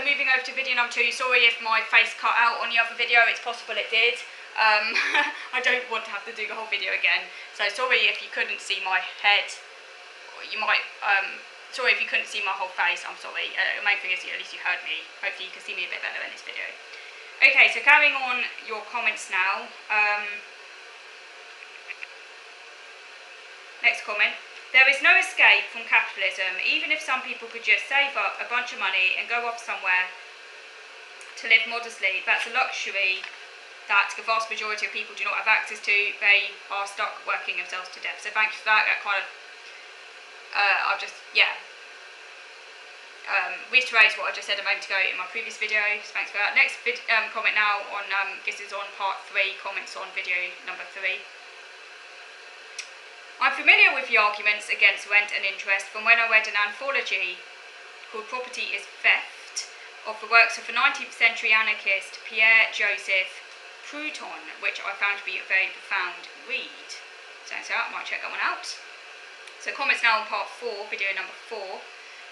moving over to video number 2. Sorry if my face cut out on the other video, it's possible it did. I don't want to have to do the whole video again, so sorry if you couldn't see my head. You might, sorry if you couldn't see my whole face, I'm sorry. The main thing is at least you heard me. Hopefully you can see me a bit better in this video. Okay, so carrying on your comments now. Next comment. There is no escape from capitalism, even if some people could just save up a bunch of money and go off somewhere to live modestly. That's a luxury that the vast majority of people do not have access to. They are stuck working themselves to death. So thanks for that. That kind of, I'll just, reiterate what I just said a moment ago in my previous video. So thanks for that. Next comment now on, this is on part 3, comments on video number 3. I'm familiar with the arguments against rent and interest from when I read an anthology called Property is Theft of the works of the 19th century anarchist Pierre-Joseph Proudhon, which I found to be a very profound read. So I might check that one out. So comments now on part 4, video number 4.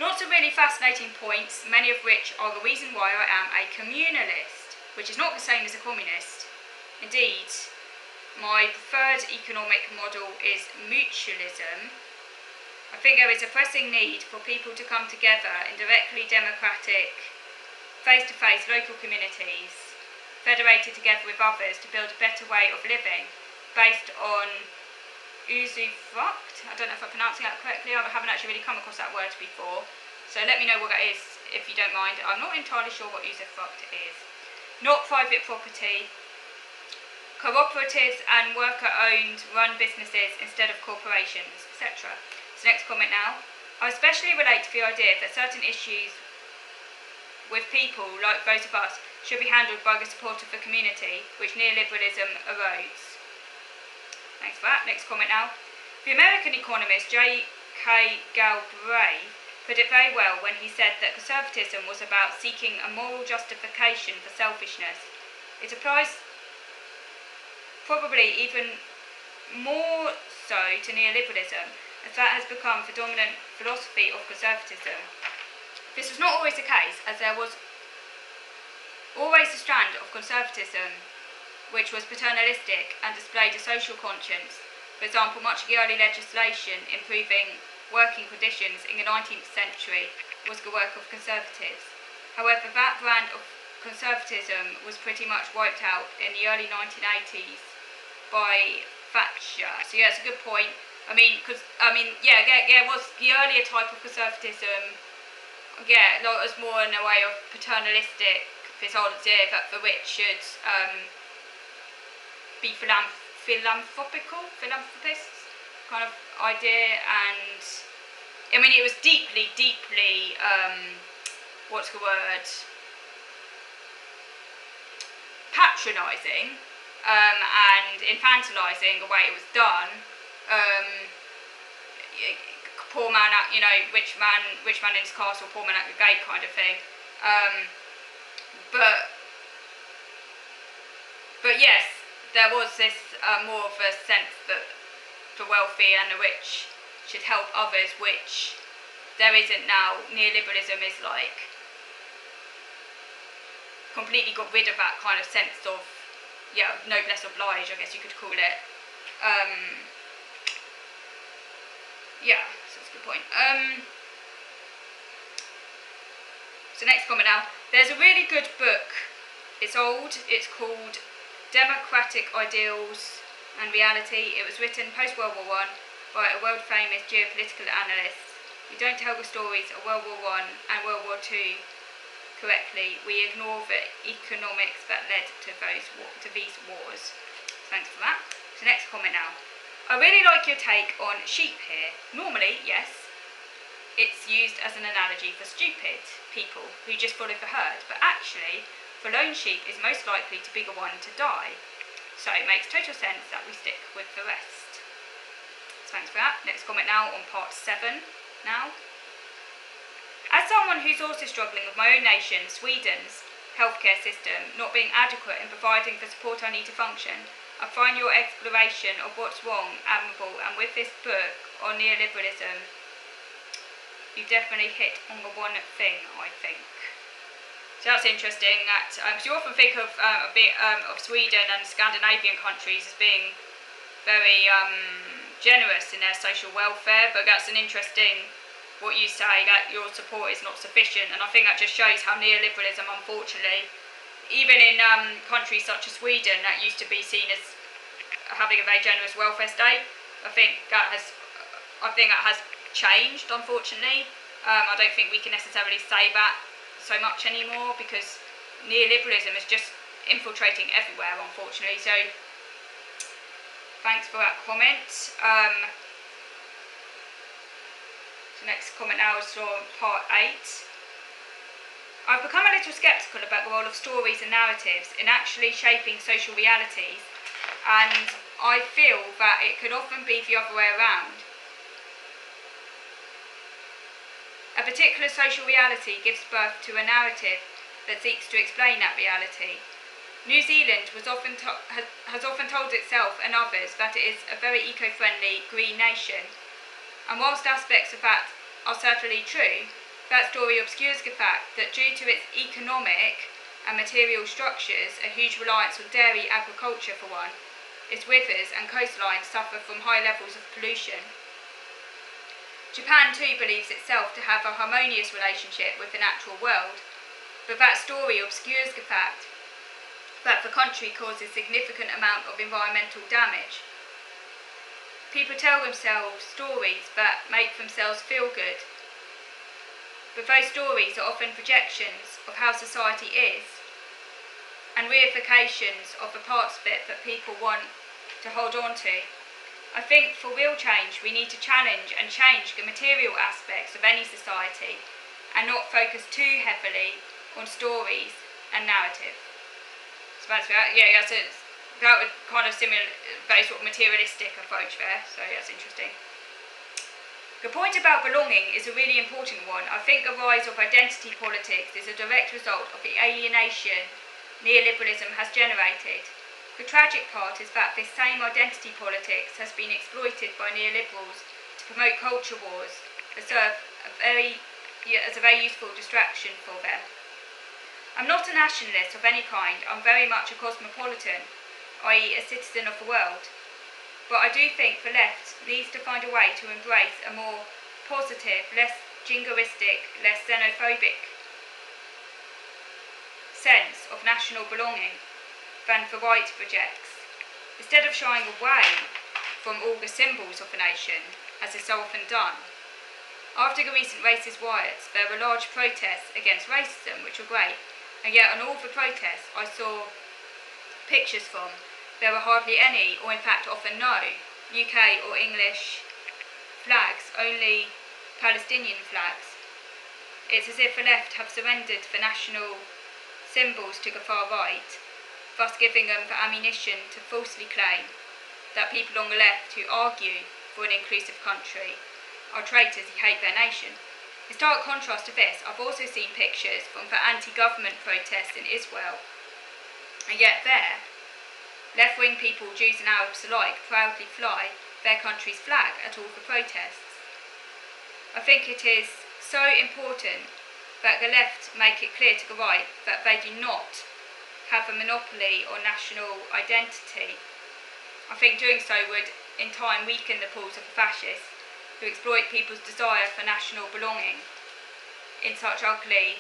Lots of really fascinating points, many of which are the reason why I am a communalist, which is not the same as a communist. Indeed, my preferred economic model is mutualism. I think there is a pressing need for people to come together in directly democratic, face-to-face local communities, federated together with others to build a better way of living, based on usufruct. I don't know if I'm pronouncing that correctly. I haven't actually really come across that word before. So let me know what that is, if you don't mind. I'm not entirely sure what usufruct is. Not private property. Cooperatives and worker-owned run businesses instead of corporations, etc. So next comment now. I especially relate to the idea that certain issues with people, like those of us, should be handled by the support of the community, which neoliberalism erodes. Thanks for that. Next comment now. The American economist J.K. Galbraith put it very well when he said that conservatism was about seeking a moral justification for selfishness. It applies probably even more so to neoliberalism, as that has become the dominant philosophy of conservatism. This was not always the case, as there was always a strand of conservatism which was paternalistic and displayed a social conscience. For example, much of the early legislation improving working conditions in the 19th century was the work of conservatives. However, that brand of conservatism was pretty much wiped out in the early 1980s by Thatcher. So yeah, it's a good point. It was the earlier type of conservatism. Yeah, it was more in a way of paternalistic, this idea that the rich should be philanthropists kind of idea, and it was deeply, patronising. And infantilising the way it was done. Poor man at, rich man in his castle, poor man at the gate kind of thing. But yes, there was this more of a sense that the wealthy and the rich should help others, which there isn't now. Neoliberalism is like completely got rid of that kind of sense of noblesse oblige, I guess you could call it. So that's a good point. So next comment now. There's a really good book. It's old. It's called Democratic Ideals and Reality. It was written post-World War I by a world-famous geopolitical analyst. We don't tell the stories of World War I and World War II correctly. We ignore the economics that led to these wars. Thanks for that. So next comment now. I really like your take on sheep here. Normally, yes, it's used as an analogy for stupid people who just follow the herd, but actually, the lone sheep is most likely to be the one to die. So it makes total sense that we stick with the rest. So thanks for that. Next comment now on part 7 now. As someone who's also struggling with my own nation, Sweden's healthcare system not being adequate in providing the support I need to function, I find your exploration of what's wrong admirable, and with this book on neoliberalism, you definitely hit on the one thing, I think. So that's interesting. Because you often think of a bit of Sweden and Scandinavian countries as being very generous in their social welfare, but that's an interesting what you say, that your support is not sufficient, and I think that just shows how neoliberalism, unfortunately, even in countries such as Sweden that used to be seen as having a very generous welfare state, I think that has changed, unfortunately. I don't think we can necessarily say that so much anymore, because neoliberalism is just infiltrating everywhere, unfortunately. So thanks for that comment. The next comment now is from part 8. I've become a little sceptical about the role of stories and narratives in actually shaping social realities, and I feel that it could often be the other way around. A particular social reality gives birth to a narrative that seeks to explain that reality. New Zealand has often told itself and others that it is a very eco-friendly, green nation. And whilst aspects of that are certainly true, that story obscures the fact that due to its economic and material structures, a huge reliance on dairy agriculture for one, its rivers and coastlines suffer from high levels of pollution. Japan too believes itself to have a harmonious relationship with the natural world, but that story obscures the fact that the country causes significant amount of environmental damage. People tell themselves stories that make themselves feel good, but those stories are often projections of how society is, and reifications of the parts of it that people want to hold on to. I think for real change we need to challenge and change the material aspects of any society, and not focus too heavily on stories and narrative. So that's that. Yeah, that was kind of similar, very sort of materialistic approach there, so that's interesting. The point about belonging is a really important one. I think the rise of identity politics is a direct result of the alienation neoliberalism has generated. The tragic part is that this same identity politics has been exploited by neoliberals to promote culture wars that serve as a very useful distraction for them. I'm not a nationalist of any kind, I'm very much a cosmopolitan, i.e. a citizen of the world, but I do think the left needs to find a way to embrace a more positive, less jingoistic, less xenophobic sense of national belonging than the right projects. Instead of shying away from all the symbols of the nation, as is so often done. After the recent racist riots, there were large protests against racism, which were great, and yet on all the protests I saw pictures from, there were hardly any, or in fact often no, UK or English flags, only Palestinian flags. It's as if the left have surrendered the national symbols to the far right, thus giving them the ammunition to falsely claim that people on the left who argue for an inclusive country are traitors who hate their nation. In stark contrast to this, I've also seen pictures from the anti-government protests in Israel, and yet there, left-wing people, Jews and Arabs alike, proudly fly their country's flag at all the protests. I think it is so important that the left make it clear to the right that they do not have a monopoly on national identity. I think doing so would, in time, weaken the pulls of the fascists who exploit people's desire for national belonging in such ugly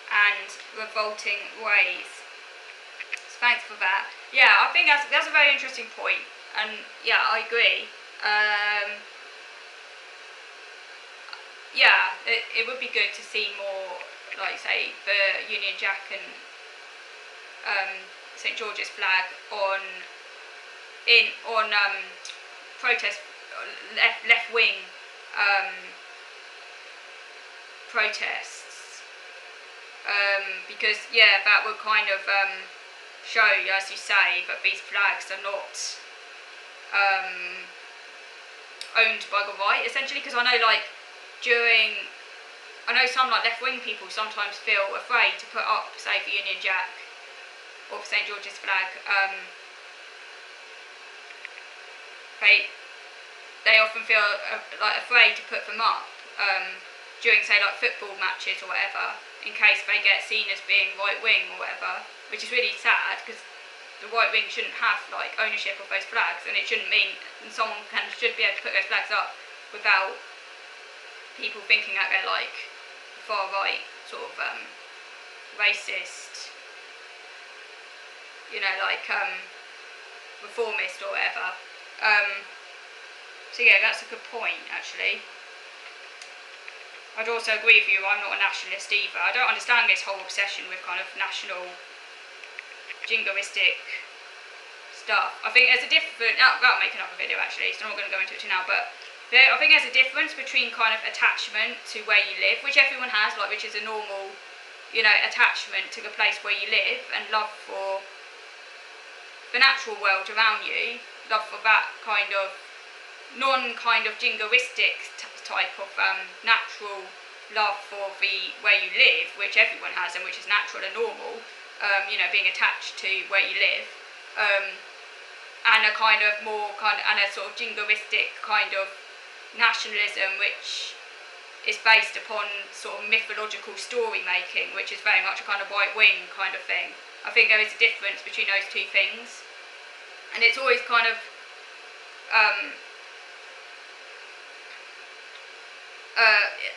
and revolting ways. So thanks for that. Yeah, I think that's a very interesting point, and yeah, I agree. Yeah, it would be good to see more, like say, the Union Jack and St George's flag on protest, left wing protests, because yeah, that would kind of show, as you say, that these flags are not owned by the right, essentially. Because I know some like left wing people sometimes feel afraid to put up, say, the Union Jack or St George's flag. They often feel like afraid to put them up during, say, like football matches or whatever, in case they get seen as being right-wing or whatever, which is really sad, because the right-wing shouldn't have like ownership of those flags, and it shouldn't mean, and someone should be able to put those flags up without people thinking that they're like far-right, sort of racist, like reformist or whatever. So yeah, that's a good point, actually. I'd also agree with you, I'm not a nationalist either. I don't understand this whole obsession with kind of national jingoistic stuff. I think there's a difference, that'll make another video actually, so I'm not going to go into it now, but I think there's a difference between kind of attachment to where you live, which everyone has, like, which is a normal, attachment to the place where you live, and love for the natural world around you, love for that kind of non-kind of jingoistic type of natural love for the where you live, which everyone has and which is natural and normal, being attached to where you live, and a kind of more and a sort of jingoistic kind of nationalism which is based upon sort of mythological story making, which is very much a kind of right-wing kind of thing. I think there is a difference between those two things, and it's always kind of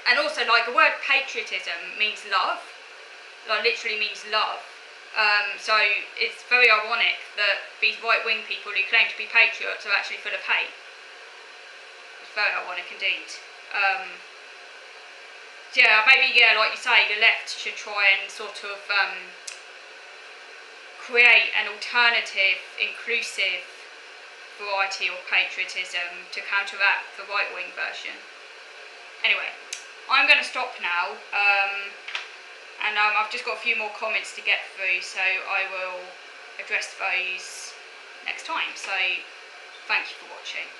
and also, like, the word patriotism means love, like literally means love. So it's very ironic that these right-wing people who claim to be patriots are actually full of hate. It's very ironic indeed. Maybe like you say, the left should try and sort of create an alternative, inclusive variety of patriotism to counteract the right-wing version. Anyway, I'm going to stop now, and I've just got a few more comments to get through, so I will address those next time. So, thank you for watching.